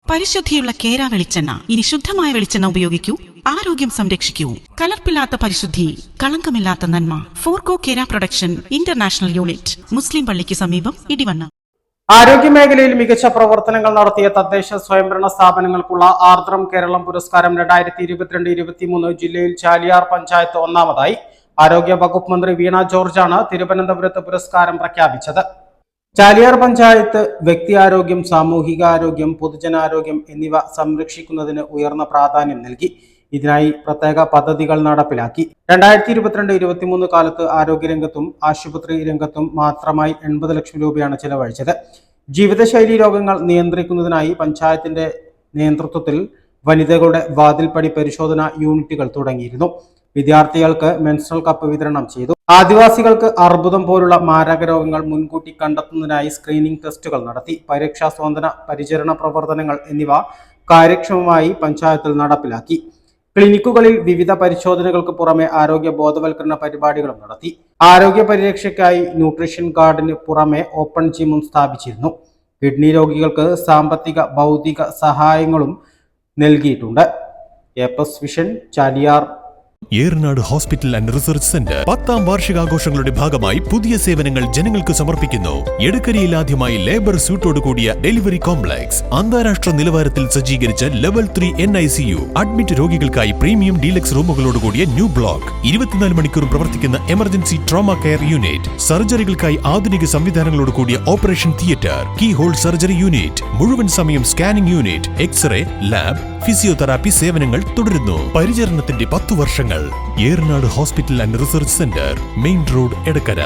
പരിശുദ്ധിയുള്ള കേര വെളിച്ചെണ്ണ. ഇനി ശുദ്ധമായ വെളിച്ചെണ്ണ ഉപയോഗിക്കൂ, ആരോഗ്യം സംരക്ഷിക്കൂ. കലർപ്പില്ലാത്ത പരിശുദ്ധി, കളങ്കമില്ലാത്ത നന്മ. ഫോർകോ കേര പ്രൊഡക്ഷൻ ഇന്റർനാഷണൽ യൂണിറ്റ്, മുസ്ലിം പള്ളിക്ക് സമീപം, ഇടിവണ്ണ. ആരോഗ്യമേഖലയിൽ മികച്ച പ്രവർത്തനങ്ങൾ നടത്തിയ തദ്ദേശ സ്വയംഭരണ സ്ഥാപനങ്ങൾക്കുള്ള ആർദ്രം കേരളം പുരസ്കാരം 2022-23 ജില്ലയിൽ ചാലിയാർ പഞ്ചായത്ത് ഒന്നാമതായി. ആരോഗ്യ വകുപ്പ് മന്ത്രി വീണ ജോർജാണ് തിരുവനന്തപുരത്ത് പുരസ്കാരം പ്രഖ്യാപിച്ചത്. ചാലിയാർ പഞ്ചായത്ത് വ്യക്തിയാരോഗ്യം, സാമൂഹികാരോഗ്യം, പൊതുജനാരോഗ്യം എന്നിവ സംരക്ഷിക്കുന്നതിന് ഉയർന്ന പ്രാധാന്യം നൽകി. ഇതിനായി പ്രത്യേക പദ്ധതികൾ നടപ്പിലാക്കി. 2022-23 കാലത്ത് ആരോഗ്യരംഗത്തും ആശുപത്രി രംഗത്തും മാത്രമായി 80 ലക്ഷം രൂപയാണ് ചെലവഴിച്ചത്. ജീവിതശൈലി രോഗങ്ങൾ നിയന്ത്രിക്കുന്നതിനായി പഞ്ചായത്തിന്റെ നേതൃത്വത്തിൽ വനിതകളുടെ വാതിൽപ്പടി പരിശോധന യൂണിറ്റുകൾ തുടങ്ങിയിരുന്നു. വിദ്യാർത്ഥികൾക്ക് മെൻസ്ട്രൽ കപ്പ് വിതരണം ചെയ്തു. ആദിവാസികൾക്ക് അർബുദം പോലുള്ള മാരക രോഗങ്ങൾ മുൻകൂട്ടി കണ്ടെത്തുന്നതിനായി സ്ക്രീനിംഗ് ടെസ്റ്റുകൾ നടത്തി. പരിരക്ഷാ സ്വാതന്ത്ര്യ പരിചരണ പ്രവർത്തനങ്ങൾ എന്നിവ കാര്യക്ഷമമായി പഞ്ചായത്തിൽ നടപ്പിലാക്കി. ക്ലിനിക്കുകളിൽ വിവിധ പരിശോധനകൾക്ക് പുറമെ ആരോഗ്യ ബോധവൽക്കരണ പരിപാടികളും നടത്തി. ആരോഗ്യ പരിരക്ഷയ്ക്കായി ന്യൂട്രീഷൻ ഗാർഡിന് പുറമെ ഓപ്പൺ ജിമ്മും സ്ഥാപിച്ചിരുന്നു. കിഡ്നി രോഗികൾക്ക് സാമ്പത്തിക ഭൗതിക സഹായങ്ങളും നൽകിയിട്ടുണ്ട്. എപസ് vision, Chaliyar. Eranad hospital and research centre 10ാം വാർഷികാഘോഷങ്ങളുടെ ഭാഗമായി പുതിയ സേവനങ്ങൾ ജനങ്ങൾക്ക് സമർപ്പിക്കുന്നു. എടക്കരയിൽ ആദ്യമായി ലേബർ സ്യൂട്ടോട് കൂടിയ ഡെലിവറി കോംപ്ലക്സ്, അന്താരാഷ്ട്ര നിലവാരത്തിൽ സജ്ജീകരിച്ച ലെവൽ 3 NICU, അഡ്മിറ്റ് രോഗികൾക്കായി പ്രീമിയം ഡീലക്സ് റൂമുകളോട് കൂടിയ ന്യൂ ബ്ലോക്ക്, 24 മണിക്കൂറും പ്രവർത്തിക്കുന്ന എമർജൻസി ട്രോമ കെയർ യൂണിറ്റ്, സർജറികൾക്കായി ആധുനിക സംവിധാനങ്ങളോട് കൂടിയ operation theatre, keyhole surgery unit, മുഴുവൻ സമയം scanning unit, X-ray, lab, physiotherapy സേവനങ്ങൾ തുടരുന്നു. പരിചരണത്തിന്റെ 10 വർഷങ്ങൾ. Eranad hospital and research centre, main road, Edakkara.